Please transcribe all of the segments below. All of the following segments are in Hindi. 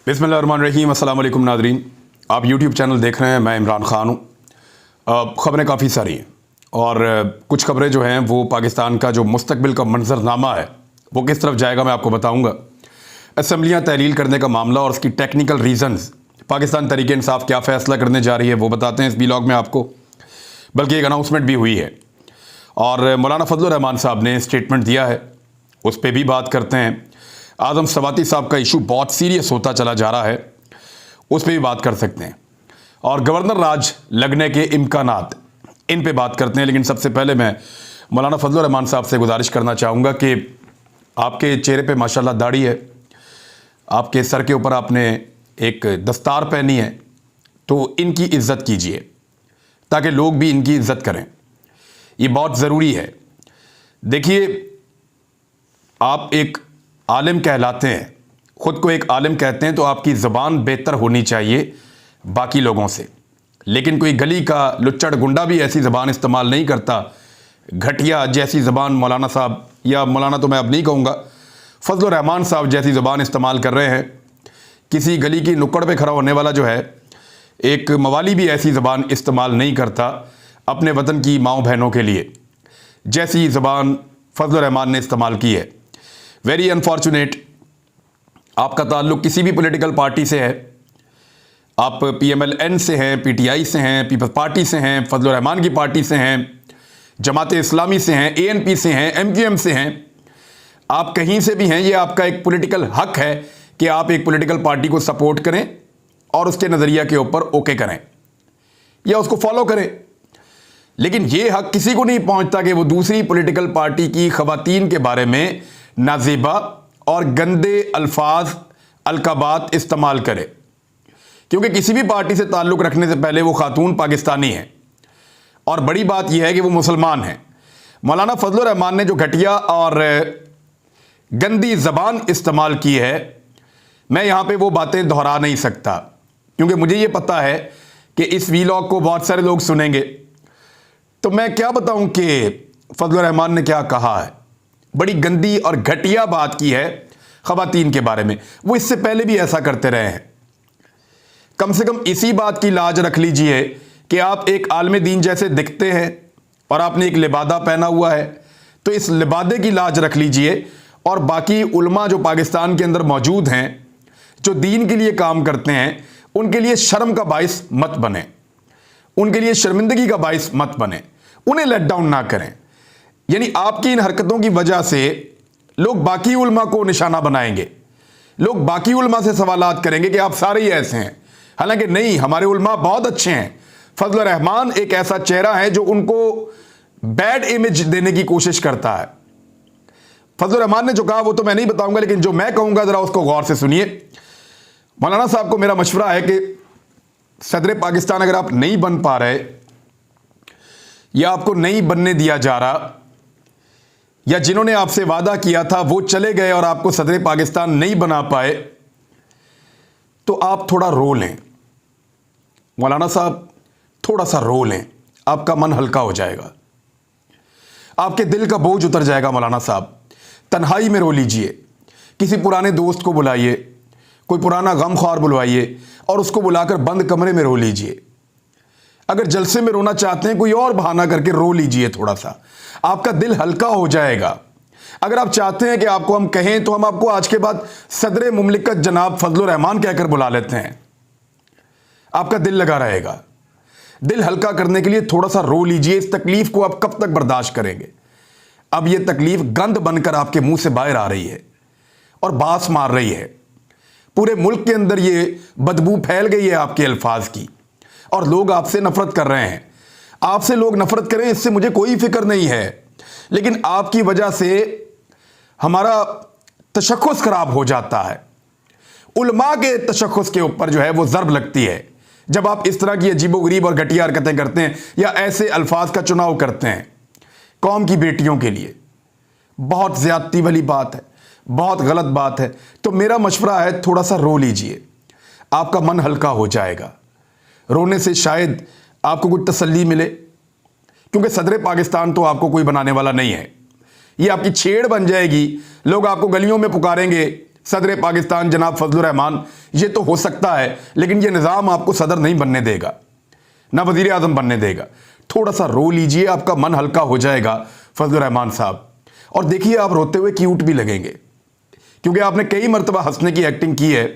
बिस्मिल्लाहिर्रहमानिर्रहीम। अस्सलाम वालेकुम नाज़रीन, आप यूट्यूब चैनल देख रहे हैं। मैं इमरान ख़ान हूँ। ख़बरें काफ़ी सारी हैं और कुछ खबरें जो हैं वो पाकिस्तान का जो मुस्तकबिल का मंजरनामा है वो किस तरफ जाएगा मैं आपको बताऊँगा। असम्बलियाँ तहलील करने का मामला और उसकी टेक्निकल रीज़न्स, पाकिस्तान तहरीक इंसाफ क्या फ़ैसला करने जा रही है वो बताते हैं इस व्लॉग में आपको। बल्कि एक अनाउंसमेंट भी हुई है और मौलाना फजलुर रहमान साहब ने स्टेटमेंट दिया है, उस पर भी बात करते हैं। आज़म सवाती साहब का इशू बहुत सीरियस होता चला जा रहा है, उस पर भी बात कर सकते हैं। और गवर्नर राज लगने के इम्कानात, इन पे बात करते हैं। लेकिन सबसे पहले मैं मौलाना फजलुर रहमान साहब से गुजारिश करना चाहूँगा कि आपके चेहरे पे माशाल्लाह दाढ़ी है, आपके सर के ऊपर आपने एक दस्तार पहनी है, तो इनकी इज़्ज़त कीजिए ताकि लोग भी इनकी इज़्ज़त करें। ये बहुत ज़रूरी है। देखिए, आप एक आलिम कहलाते हैं, ख़ुद को एक आलिम कहते हैं, तो आपकी ज़बान बेहतर होनी चाहिए बाकी लोगों से। लेकिन कोई गली का लुच्चड़ गुंडा भी ऐसी ज़बान इस्तेमाल नहीं करता, घटिया जैसी ज़बान मौलाना साहब, या मौलाना तो मैं अब नहीं कहूँगा, फजलुर रहमान साहब जैसी ज़बान इस्तेमाल कर रहे हैं। किसी गली की नुक्कड़ पे खड़ा होने वाला जो है, एक मवाली भी ऐसी ज़बान इस्तेमाल नहीं करता अपने वतन की माँओं बहनों के लिए जैसी ज़बान फजलुर रहमान ने इस्तेमाल की है। वेरी अनफॉर्चुनेट, आपका ताल्लुक़ किसी भी पॉलिटिकल पार्टी से है, आप PMLN से हैं, PTI से हैं, पीपल्स पार्टी से हैं, फजलुर रहमान की पार्टी से हैं, जमात इस्लामी से हैं, ANP से हैं, MQM से हैं, आप कहीं से भी हैं। ये आपका एक पॉलिटिकल हक है कि आप एक पॉलिटिकल पार्टी को सपोर्ट करें और उसके नज़रिया के ऊपर ओके करें या उसको फॉलो करें। लेकिन ये हक किसी को नहीं पहुंचता कि वो दूसरी पॉलिटिकल पार्टी की ख़वातीन के बारे में नाज़ेबा और गंदे अल्फाज अलकाबात इस्तेमाल करे, क्योंकि किसी भी पार्टी से ताल्लुक़ रखने से पहले वो खातून पाकिस्तानी है और बड़ी बात यह है कि वो मुसलमान हैं। मौलाना फजलुर रहमान ने जो घटिया और गंदी ज़बान इस्तेमाल की है, मैं यहाँ पे वो बातें दोहरा नहीं सकता, क्योंकि मुझे ये पता है कि इस वीलॉग को बहुत सारे लोग सुनेंगे। तो मैं क्या बताऊँ कि फजलुर रहमान ने क्या कहा है। बड़ी गंदी और घटिया बात की है ख़वातीन के बारे में। वो इससे पहले भी ऐसा करते रहे हैं। कम से कम इसी बात की लाज रख लीजिए कि आप एक आलिम दीन जैसे दिखते हैं और आपने एक लिबादा पहना हुआ है, तो इस लिबादे की लाज रख लीजिए। और बाकी उलमा जो पाकिस्तान के अंदर मौजूद हैं, जो दीन के लिए काम करते हैं, उनके लिए शर्म का बाइस मत बने, उनके लिए शर्मिंदगी का बाइस मत बने, उन्हें लेट डाउन ना करें। यानी आपकी इन हरकतों की वजह से लोग बाकी उलमा को निशाना बनाएंगे, लोग बाकी उलमा से सवालात करेंगे कि आप सारे ही ऐसे हैं। हालांकि नहीं, हमारे उलमा बहुत अच्छे हैं। फजलुर रहमान एक ऐसा चेहरा है जो उनको बैड इमेज देने की कोशिश करता है। फजलुर रहमान ने जो कहा वो तो मैं नहीं बताऊंगा, लेकिन जो मैं कहूंगा ज़रा उसको गौर से सुनिए। मौलाना साहब को मेरा मशवरा है कि सदर पाकिस्तान अगर आप नहीं बन पा रहे, या आपको नहीं बनने दिया जा रहा, या जिन्होंने आपसे वादा किया था वो चले गए और आपको सदर पाकिस्तान नहीं बना पाए, तो आप थोड़ा रो लें। मौलाना साहब थोड़ा सा रो लें, आपका मन हल्का हो जाएगा, आपके दिल का बोझ उतर जाएगा। मौलाना साहब तन्हाई में रो लीजिए, किसी पुराने दोस्त को बुलाइए, कोई पुराना गमख्वार बुलवाइए और उसको बुलाकर बंद कमरे में रो लीजिए। अगर जलसे में रोना चाहते हैं, कोई और बहाना करके रो लीजिए, थोड़ा सा आपका दिल हल्का हो जाएगा। अगर आप चाहते हैं कि आपको हम कहें, तो हम आपको आज के बाद सदर मुमलिकत जनाब फजलुर रहमान कहकर बुला लेते हैं, आपका दिल लगा रहेगा। दिल हल्का करने के लिए थोड़ा सा रो लीजिए। इस तकलीफ को आप कब तक बर्दाश्त करेंगे? अब यह तकलीफ गंद बनकर आपके मुंह से बाहर आ रही है और बास मार रही है। पूरे मुल्क के अंदर ये बदबू फैल गई है आपके अल्फाज की, और लोग आपसे नफरत कर रहे हैं। आपसे लोग नफरत करें, इससे मुझे कोई फिक्र नहीं है, लेकिन आपकी वजह से हमारा तशख़्ख़ुस खराब हो जाता है। उलमा के तशख़्ख़ुस के ऊपर जो है वो ज़र्ब लगती है जब आप इस तरह की अजीबोगरीब और घटिया हरकतें करते हैं या ऐसे अल्फाज का चुनाव करते हैं कौम की बेटियों के लिए। बहुत ज़्यादती वाली बात है, बहुत गलत बात है। तो मेरा मशवरा है, थोड़ा सा रो लीजिए, आपका मन हल्का हो जाएगा। रोने से शायद आपको कुछ तसल्ली मिले, क्योंकि सदर पाकिस्तान तो आपको कोई बनाने वाला नहीं है। ये आपकी छेड़ बन जाएगी। लोग आपको गलियों में पुकारेंगे, सदर पाकिस्तान जनाब फजलुर रहमान, ये तो हो सकता है, लेकिन ये निज़ाम आपको सदर नहीं बनने देगा, ना वज़ीर आज़म बनने देगा। थोड़ा सा रो लीजिए, आपका मन हल्का हो जाएगा फजलुर रहमान साहब। और देखिए, आप रोते हुए क्यूट भी लगेंगे, क्योंकि आपने कई मरतबा हंसने की एक्टिंग की है।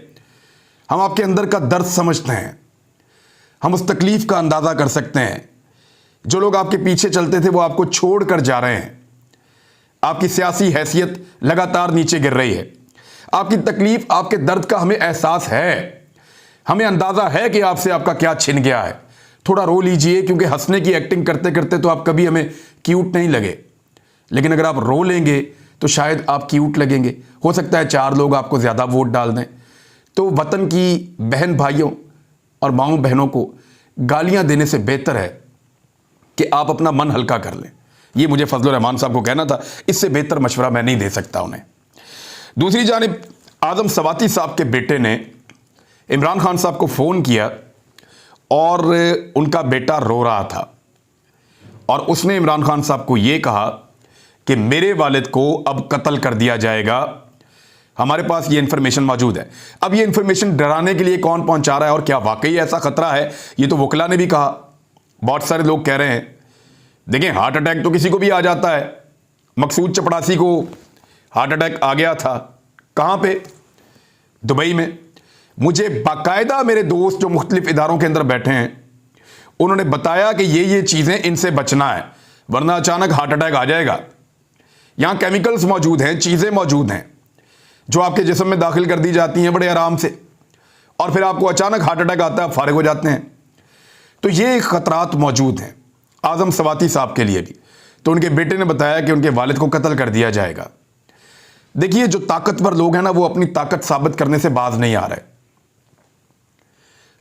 हम आपके अंदर का दर्द समझते हैं, हम उस तकलीफ़ का अंदाज़ा कर सकते हैं। जो लोग आपके पीछे चलते थे वो आपको छोड़ कर जा रहे हैं। आपकी सियासी हैसियत लगातार नीचे गिर रही है। आपकी तकलीफ़, आपके दर्द का हमें एहसास है, हमें अंदाज़ा है कि आपसे आपका क्या छिन गया है। थोड़ा रो लीजिए, क्योंकि हंसने की एक्टिंग करते करते तो आप कभी हमें क्यूट नहीं लगे, लेकिन अगर आप रो लेंगे तो शायद आप क्यूट लगेंगे। हो सकता है 4 लोग आपको ज़्यादा वोट डाल दें। तो वतन की बहन भाइयों और माँओं बहनों को गालियाँ देने से बेहतर है कि आप अपना मन हल्का कर लें। ये मुझे फजलुर रहमान साहब को कहना था, इससे बेहतर मशवरा मैं नहीं दे सकता उन्हें। दूसरी जानिब आज़म सवाती साहब के बेटे ने इमरान खान साहब को फ़ोन किया और उनका बेटा रो रहा था, और उसने इमरान खान साहब को ये कहा कि मेरे वालिद को अब कत्ल कर दिया जाएगा, हमारे पास ये इन्फॉर्मेशन मौजूद है। अब ये इन्फॉर्मेशन डराने के लिए कौन पहुंचा रहा है और क्या वाकई ऐसा खतरा है, ये तो वकला ने भी कहा। बहुत सारे लोग कह रहे हैं, देखें हार्ट अटैक तो किसी को भी आ जाता है। मकसूद चपड़ासी को हार्ट अटैक आ गया था, कहाँ पे? दुबई में। मुझे बाकायदा मेरे दोस्त जो मुख्तलिफ इदारों के अंदर बैठे हैं, उन्होंने बताया कि ये चीज़ें इनसे बचना है, वरना अचानक हार्ट अटैक आ जाएगा। यहाँ केमिकल्स मौजूद हैं, चीज़ें मौजूद हैं जो आपके जिस्म में दाखिल कर दी जाती हैं बड़े आराम से, और फिर आपको अचानक हार्ट अटैक आता है, आप फारिग हो जाते हैं। तो ये खतरात मौजूद हैं आज़म सवाती साहब के लिए भी। तो उनके बेटे ने बताया कि उनके वालिद को कत्ल कर दिया जाएगा। देखिए, जो ताकतवर लोग हैं ना, वो अपनी ताकत साबित करने से बाज नहीं आ रहे।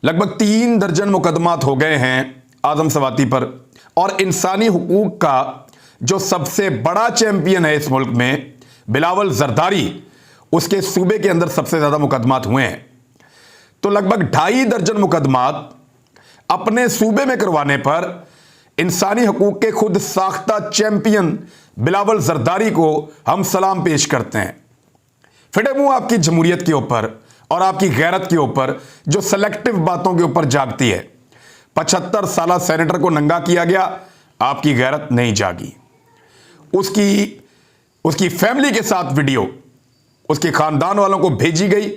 लगभग 3 दर्जन मुकदमात हो गए हैं आज़म सवाती पर, और इंसानी हुकूक का जो सबसे बड़ा चैंपियन है इस मुल्क में, बिलावल जरदारी, उसके सूबे के अंदर सबसे ज़्यादा मुकदमात हुए हैं। तो लगभग 2.5 दर्जन मुकदमात अपने सूबे में करवाने पर इंसानी हकूक के खुद साख्ता चैंपियन बिलावल जरदारी को हम सलाम पेश करते हैं। फिटे मुंह आपकी जमहूरियत के ऊपर और आपकी गैरत के ऊपर, जो सेलेक्टिव बातों के ऊपर जागती है। 75 साला सेनेटर को नंगा किया गया, आपकी गैरत नहीं जागी। उसकी फैमिली के साथ वीडियो उसके खानदान वालों को भेजी गई,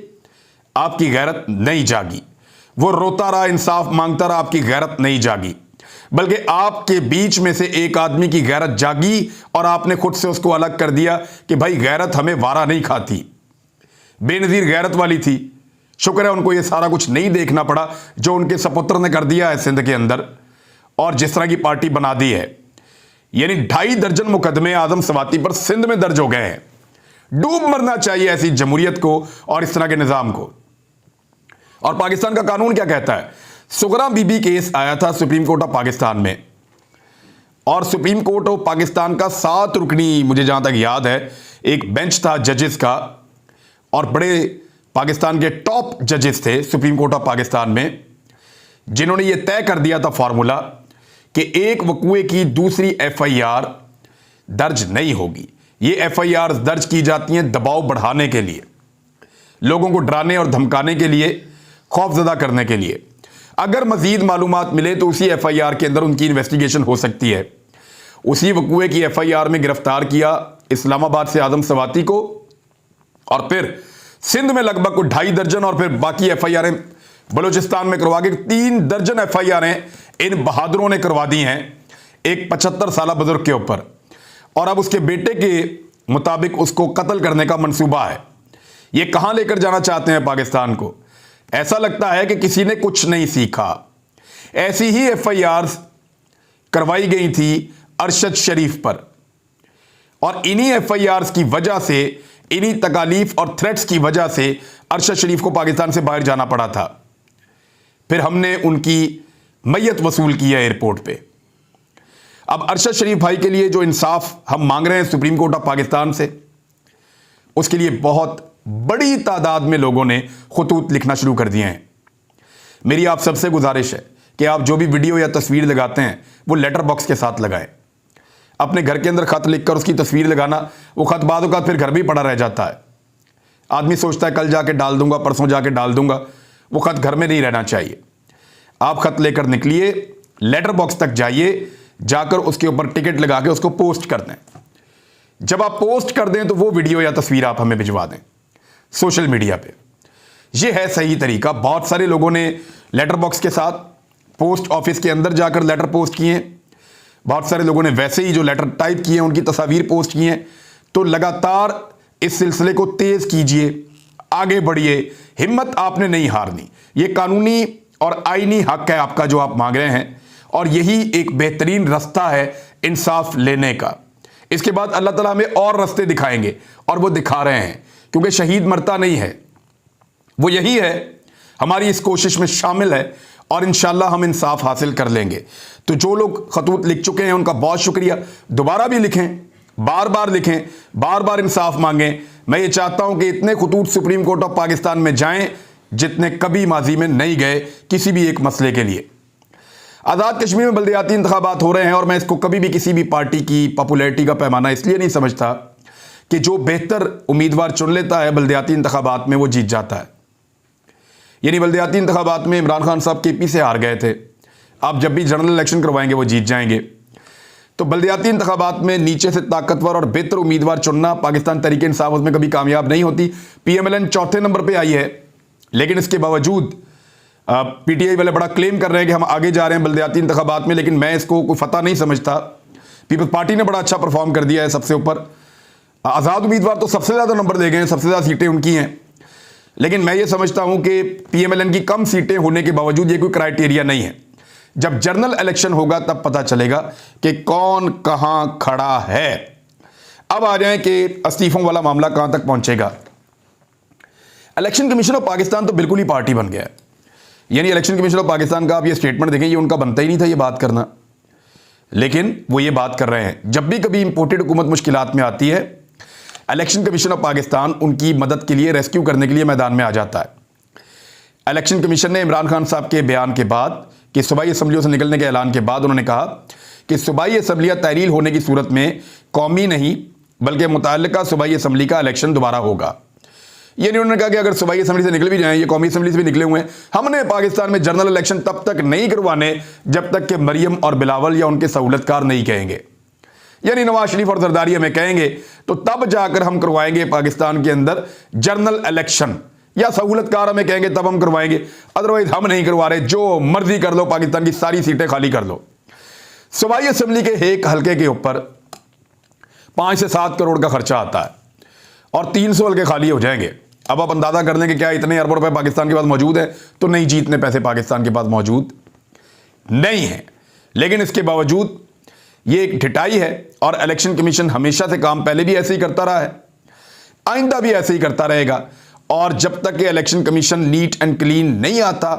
आपकी गैरत नहीं जागी। वो रोता रहा, इंसाफ मांगता रहा, आपकी गैरत नहीं जागी। बल्कि आपके बीच में से एक आदमी की गैरत जागी और आपने खुद से उसको अलग कर दिया कि भाई गैरत हमें वारा नहीं खाती। बेनज़ीर गैरत वाली थी, शुक्र है उनको ये सारा कुछ नहीं देखना पड़ा जो उनके सपुत्र ने कर दिया है सिंध के अंदर, और जिस तरह की पार्टी बना दी है। यानी 2.5 दर्जन मुकदमे आज़म सवाती पर सिंध में दर्ज हो गए हैं। डूब मरना चाहिए ऐसी जमहूरियत को और इस तरह के निज़ाम को। और पाकिस्तान का कानून क्या कहता है? सुगरा बीबी केस आया था सुप्रीम कोर्ट ऑफ पाकिस्तान में, और सुप्रीम कोर्ट ऑफ पाकिस्तान का 7 रुकनी, मुझे जहां तक याद है, एक बेंच था जजेस का, और बड़े पाकिस्तान के टॉप जजेस थे सुप्रीम कोर्ट ऑफ पाकिस्तान में, जिन्होंने ये तय कर दिया था फॉर्मूला कि एक वकूए की दूसरी FIR दर्ज नहीं होगी। ये FIR दर्ज की जाती हैं दबाव बढ़ाने के लिए, लोगों को डराने और धमकाने के लिए, खौफजदा करने के लिए। अगर मजीद मालूमात मिले तो उसी FIR के अंदर उनकी इन्वेस्टिगेशन हो सकती है। उसी वकूए की FIR में गिरफ्तार किया इस्लामाबाद से आज़म सवाती को, और फिर सिंध में लगभग 2.5 दर्जन, और फिर बाकी FIR बलूचिस्तान में करवा के 3 दर्जन FIR इन बहादुरों ने करवा दी हैं एक 75 साला बुजुर्ग के ऊपर। और अब उसके बेटे के मुताबिक उसको कत्ल करने का मंसूबा है। ये कहां लेकर जाना चाहते हैं पाकिस्तान को? ऐसा लगता है कि किसी ने कुछ नहीं सीखा। ऐसी ही FIR करवाई गई थी अरशद शरीफ पर, और इन्हीं FIR की वजह से, इन्हीं तकालीफ और थ्रेट्स की वजह से अरशद शरीफ को पाकिस्तान से बाहर जाना पड़ा था। फिर हमने उनकी मैयत वसूल की है एयरपोर्ट पे। अब अरशद शरीफ भाई के लिए जो इंसाफ हम मांग रहे हैं सुप्रीम कोर्ट ऑफ पाकिस्तान से, उसके लिए बहुत बड़ी तादाद में लोगों ने खुतूत लिखना शुरू कर दिए हैं। मेरी आप सबसे गुजारिश है कि आप जो भी वीडियो या तस्वीर लगाते हैं वो लेटर बॉक्स के साथ लगाएं। अपने घर के अंदर खत लिखकर उसकी तस्वीर लगाना, वो खत बाद औक़ात फिर घर भी पड़ा रह जाता है। आदमी सोचता है कल जाके डाल दूंगा, परसों जाके डाल दूंगा। वो खत घर में नहीं रहना चाहिए। आप खत लेकर निकलिए, लेटर बॉक्स तक जाइए, जाकर उसके ऊपर टिकट लगा के उसको पोस्ट कर दें। जब आप पोस्ट कर दें तो वो वीडियो या तस्वीर आप हमें भिजवा दें सोशल मीडिया पे। ये है सही तरीका। बहुत सारे लोगों ने लेटर बॉक्स के साथ पोस्ट ऑफिस के अंदर जाकर लेटर पोस्ट किए हैं। बहुत सारे लोगों ने वैसे ही जो लेटर टाइप किए हैं उनकी तस्वीर पोस्ट की हैं। तो लगातार इस सिलसिले को तेज कीजिए, आगे बढ़िए, हिम्मत आपने नहीं हारनी। ये कानूनी और आईनी हक है आपका जो आप मांग रहे हैं, और यही एक बेहतरीन रास्ता है इंसाफ लेने का। इसके बाद अल्लाह ताला हमें और रास्ते दिखाएंगे, और वो दिखा रहे हैं, क्योंकि शहीद मरता नहीं है। वो यही है, हमारी इस कोशिश में शामिल है, और इंशाल्लाह हम इंसाफ हासिल कर लेंगे। तो जो लोग खतूत लिख चुके हैं उनका बहुत शुक्रिया। दोबारा भी लिखें, बार बार लिखें, बार बार इंसाफ मांगें। मैं ये चाहता हूं कि इतने खतूत सुप्रीम कोर्ट ऑफ पाकिस्तान में जाएं जितने कभी माजी में नहीं गए किसी भी एक मसले के लिए। आज़ाद कश्मीर में बल्दियाती इंतखाबात हो रहे हैं, और मैं इसको कभी भी किसी भी पार्टी की पॉपुलैरिटी का पैमाना इसलिए नहीं समझता कि जो बेहतर उम्मीदवार चुन लेता है बल्दियाती इंतखाबात में वो जीत जाता है। यानी बल्दियाती इंतखाबात में इमरान खान साहब केपी से हार गए थे, आप जब भी जनरल इलेक्शन करवाएंगे वो जीत जाएंगे। तो बल्दियाती इंतखाबात में नीचे से ताकतवर और बेहतर उम्मीदवार चुनना पाकिस्तान तहरीक इंसाफ उसमें कभी कामयाब नहीं होती। PMLN चौथे नंबर पर आई है, लेकिन इसके बावजूद PTI वाले बड़ा क्लेम कर रहे हैं कि हम आगे जा रहे हैं बल्दियाती इंतखाबात में, लेकिन मैं इसको कोई फतह नहीं समझता। पीपल्स पार्टी ने बड़ा अच्छा परफॉर्म कर दिया है सबसे ऊपर। आज़ाद उम्मीदवार तो सबसे ज़्यादा नंबर ले गए हैं, सबसे ज़्यादा सीटें उनकी हैं, लेकिन मैं ये समझता हूं कि PMLN की कम सीटें होने के बावजूद ये कोई क्राइटेरिया नहीं है। जब जनरल इलेक्शन होगा तब पता चलेगा कि कौन कहां खड़ा है। अब आ जाएं कि इस्तीफों वाला मामला कहां तक पहुंचेगा। इलेक्शन कमीशन ऑफ पाकिस्तान तो बिल्कुल ही पार्टी बन गया है। यानी इलेक्शन कमीशन ऑफ पाकिस्तान का आप ये स्टेटमेंट देखें, ये उनका बनता ही नहीं था ये बात करना, लेकिन वो ये बात कर रहे हैं। जब भी कभी इंपोर्टेड हुकूमत मुश्किलात में आती है, इलेक्शन कमीशन ऑफ पाकिस्तान उनकी मदद के लिए, रेस्क्यू करने के लिए मैदान में आ जाता है। इलेक्शन कमीशन ने इमरान खान साहब के बयान के बाद कि सूबाई असम्बलियों से निकलने के ऐलान के बाद उन्होंने कहा कि सूबाई असम्बलियाँ तहरील होने की सूरत में कौमी नहीं बल्कि मुतल्लिका सूबाई असम्बली का इलेक्शन दोबारा होगा। यानी उन्होंने कहा कि अगर सूबाई असम्बली से निकल भी जाएं, ये कौमी असम्बली से भी निकले हुए हैं, हमने पाकिस्तान में जनरल इलेक्शन तब तक नहीं करवाने जब तक कि मरियम और बिलावल या उनके सहूलतकार नहीं कहेंगे। यानी नवाज शरीफ और जरदारी हमें कहेंगे तो तब जाकर हम करवाएंगे पाकिस्तान के अंदर जनरल इलेक्शन, या सहूलतकार हमें कहेंगे तब हम करवाएंगे, अदरवाइज हम नहीं करवा रहे, जो मर्जी कर लो, पाकिस्तान की सारी सीटें खाली कर लो। सूबाई असम्बली के एक हल्के के ऊपर 5 से 7 करोड़ का खर्चा आता है और 300 हल्के खाली हो जाएंगे। अब आप अंदाजा कर लें कि क्या इतने अरबों रुपए पाकिस्तान के पास मौजूद है? तो नहीं जी, इतने पैसे पाकिस्तान के पास मौजूद नहीं है। लेकिन इसके बावजूद ये एक ढिठाई है, और इलेक्शन कमीशन हमेशा से काम पहले भी ऐसे ही करता रहा है, आइंदा भी ऐसे ही करता रहेगा। और जब तक ये election commission neat and clean नहीं आता,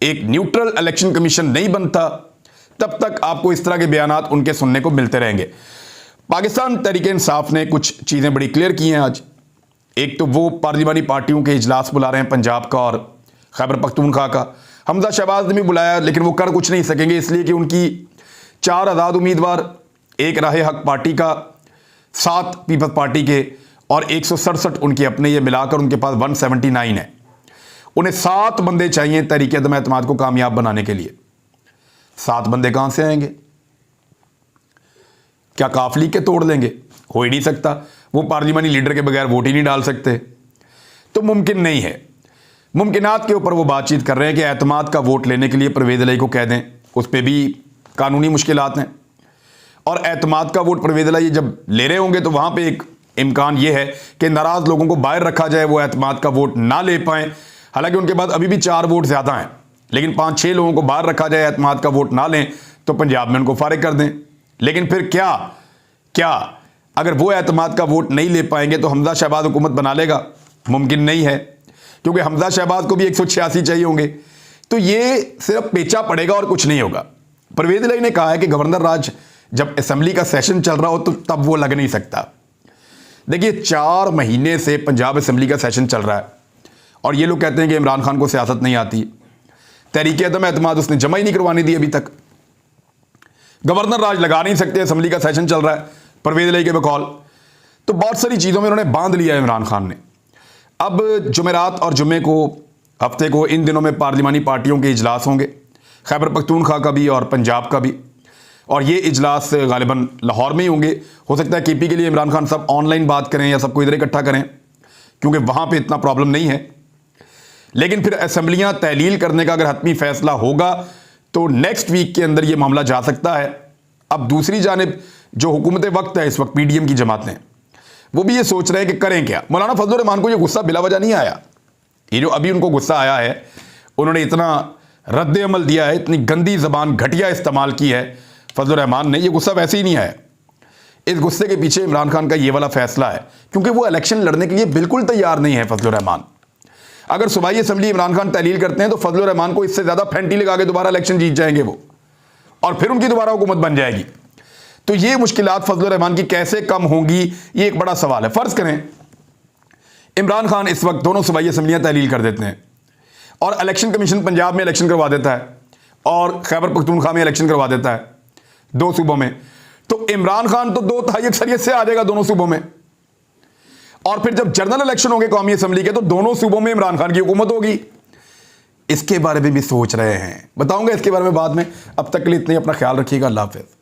एक न्यूट्रल इलेक्शन कमीशन नहीं बनता, तब तक आपको इस तरह के बयानात उनके सुनने को मिलते रहेंगे। पाकिस्तान तहरीक इंसाफ ने कुछ चीज़ें बड़ी क्लियर की हैं आज। एक तो वो पार्लिमानी पार्टियों के इजलास बुला रहे हैं, पंजाब का और खैबर पख्तूनख्वा का। हमजा शहबाज ने भी बुलाया, लेकिन वो कर कुछ नहीं सकेंगे, इसलिए कि उनकी 4 आज़ाद उम्मीदवार, 1 राह हक पार्टी का, 7 पीपल्स पार्टी के और 167 उनके अपने, ये मिलाकर उनके पास 179 है। उन्हें 7 बंदे चाहिए तहरीक अदम एतमाद को कामयाब बनाने के लिए। 7 बंदे कहां से आएंगे? क्या काफ लीग के तोड़ लेंगे? हो ही नहीं सकता। वो पार्लिमानी लीडर के बगैर वोट ही नहीं डाल सकते, तो मुमकिन नहीं है। मुमकिनात के ऊपर वो बातचीत कर रहे हैं कि एतमाद का वोट लेने के लिए परवेज़ इलाही को कह दें, उस पर भी कानूनी मुश्किलात हैं। और एतमाद का वोट परवेज़ इलाही जब ले रहे होंगे तो वहाँ पे एक इम्कान ये है कि नाराज़ लोगों को बाहर रखा जाए, वो एतमाद का वोट ना ले पाएँ। हालांकि उनके पास अभी भी 4 वोट ज़्यादा हैं, लेकिन 5-6 लोगों को बाहर रखा जाए, एतमाद का वोट ना लें तो पंजाब में उनको फारिग कर दें। लेकिन फिर क्या अगर वो एतमाद का वोट नहीं ले पाएंगे तो हमजा शहबाज हुकूमत बना लेगा? मुमकिन नहीं है, क्योंकि हमजा शहबाज को भी 186 चाहिए होंगे। तो ये सिर्फ पेचा पड़ेगा और कुछ नहीं होगा। परवेज़ इलाही ने कहा है कि गवर्नर राज जब असेंबली का सेशन चल रहा हो तो तब वो लग नहीं सकता। देखिए, 4 महीने से पंजाब असेंबली का सेशन चल रहा है और ये लोग कहते हैं कि इमरान खान को सियासत नहीं आती। तहरीक अदम एतमाद उसने जमा ही नहीं करवानी दी अभी तक। गवर्नर राज लगा नहीं सकते, असेंबली का सेशन चल रहा है परवेज़ इलाही के बकौल। तो बहुत सारी चीज़ों में उन्होंने बांध लिया है इमरान खान ने। अब जुमेरात और जुम्मे को हफ्ते को इन दिनों में पार्लिमानी पार्टियों के इजलास होंगे, खैबर पख्तूनख्वा का भी और पंजाब का भी। और ये इजलास गालिबन लाहौर में ही होंगे। हो सकता है केपी के लिए इमरान खान सब ऑनलाइन बात करें या सबको इधर इकट्ठा करें, क्योंकि वहाँ पे इतना प्रॉब्लम नहीं है। लेकिन फिर असेंबलियाँ तहलील करने का अगर हतमी फैसला होगा तो नेक्स्ट वीक के अंदर ये मामला जा सकता है। अब दूसरी जानिब जो हुकूमत वक्त है इस वक्त पीडीएम की जमातें, वो भी ये सोच रहे हैं कि करें क्या। मौलाना फजलुर रहमान को ये गुस्सा बिला वजह नहीं आया। ये जो अभी उनको गुस्सा आया है, उन्होंने इतना रद्द अमल दिया है, इतनी गंदी ज़बान घटिया इस्तेमाल की है फजलुर रहमान ने, ये गुस्सा वैसे ही नहीं आया। इस गुस्से के पीछे इमरान खान का ये वाला फैसला है, क्योंकि वो इलेक्शन लड़ने के लिए बिल्कुल तैयार नहीं है फजलुर रहमान। अगर सूबाई असेंबली इमरान खान तहलील करते हैं तो फजलुर रहमान को इससे ज़्यादा फेंटी लगा के दोबारा इलेक्शन जीत जाएंगे वो, और फिर उनकी दोबारा हुकूमत बन जाएगी। तो ये मुश्किलात फजलुर रहमान की कैसे कम होंगी, ये एक बड़ा सवाल है। फ़र्ज़ करें इमरान खान इस वक्त दोनों सूबाई असेंबलियाँ तहलील कर देते हैं और इलेक्शन कमीशन पंजाब में इलेक्शन करवा देता है और खैबर पख्तूनख्वा में इलेक्शन करवा देता है, 2 सूबों में। तो इमरान खान तो 2/3 अक्सरियत से आ जाएगा दोनों सूबों में। और फिर जब जनरल इलेक्शन होंगे कौमी असेंबली के, तो दोनों सूबों में इमरान खान की हुकूमत होगी। इसके बारे में भी सोच रहे हैं, बताऊंगा इसके बारे में बाद में। अब तक के लिए इतने, अपना ख्याल रखिएगा। अल्लाह हाफ़िज़।